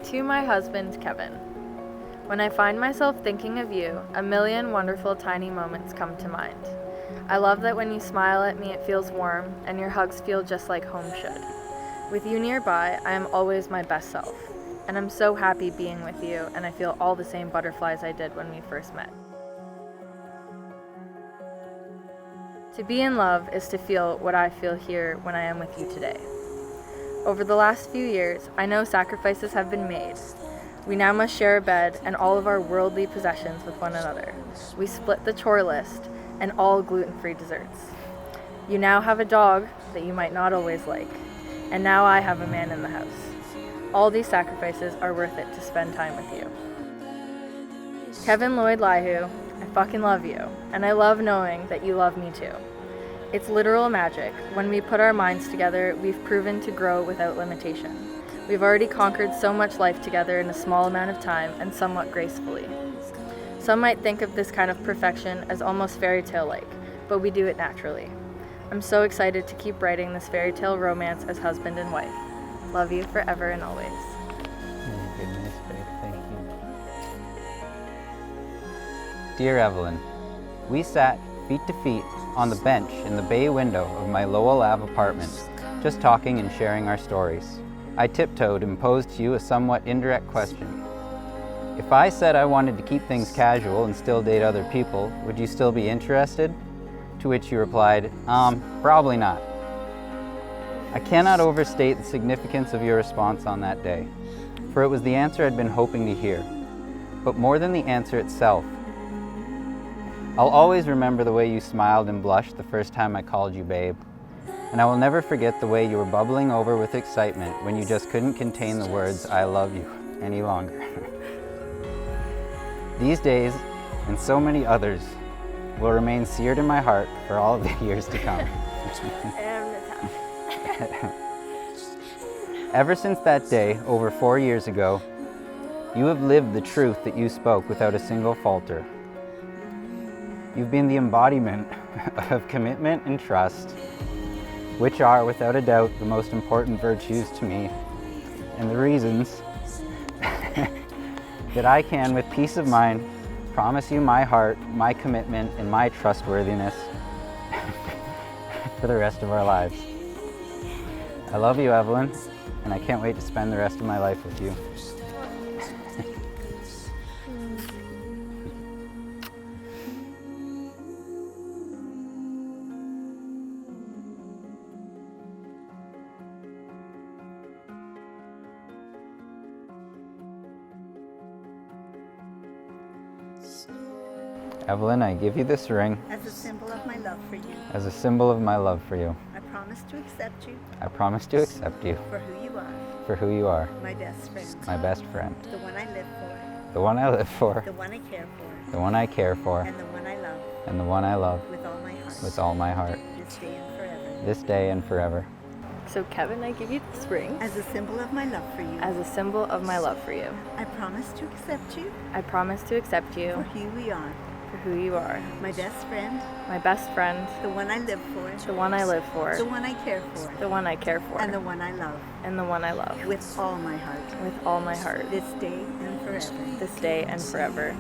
To my husband, Kevin. When I find myself thinking of you, a million wonderful tiny moments come to mind. I love that when you smile at me, it feels warm, and your hugs feel just like home should. With you nearby, I am always my best self, and I'm so happy being with you, and I feel all the same butterflies I did when we first met. To be in love is to feel what I feel here when I am with you today. Over the last few years, I know sacrifices have been made. We now must share a bed and all of our worldly possessions with one another. We split the chore list and all gluten-free desserts. You now have a dog that you might not always like, and now I have a man in the house. All these sacrifices are worth it to spend time with you. Kevin Lloyd Lyhu, I fucking love you, and I love knowing that you love me too. It's literal magic. When we put our minds together, we've proven to grow without limitation. We've already conquered so much life together in a small amount of time and somewhat gracefully. Some might think of this kind of perfection as almost fairytale-like, but we do it naturally. I'm so excited to keep writing this fairy tale romance as husband and wife. Love you forever and always. Oh, goodness, babe, thank you. Dear Evelyn, we sat feet to feet on the bench in the bay window of my Lowell Ave apartment, just talking and sharing our stories. I tiptoed and posed to you a somewhat indirect question. If I said I wanted to keep things casual and still date other people, would you still be interested? To which you replied, probably not. I cannot overstate the significance of your response on that day, for it was the answer I'd been hoping to hear. But more than the answer itself, I'll always remember the way you smiled and blushed the first time I called you babe. And I will never forget the way you were bubbling over with excitement when you just couldn't contain the words, I love you, any longer. These days, and so many others, will remain seared in my heart for all of the years to come. Ever since that day, over 4 years ago, you have lived the truth that you spoke without a single falter. You've been the embodiment of commitment and trust, which are, without a doubt, the most important virtues to me, and the reasons that I can, with peace of mind, promise you my heart, my commitment, and my trustworthiness for the rest of our lives. I love you, Evelyn, and I can't wait to spend the rest of my life with you. Evelyn, I give you this ring as a symbol of my love for you. As a symbol of my love for you. I promise to accept you. I promise to accept you. For who you are. For who you are. My best friend. My best friend. The one I live for. The one I live for. The one I care for. The one I care for. And the one I love. And the one I love. With all my heart. With all my heart. This day and forever. This day and forever. So Kevin, I give you this ring as a symbol of my love for you. As a symbol of my love for you. I promise to accept you. I promise to accept you. For who we are. For who you are. My best friend. My best friend. The one I live for. The one I live for. The one I care for. The one I care for. And the one I love. And the one I love. With all my heart. With all my heart. This day and forever. This day and forever.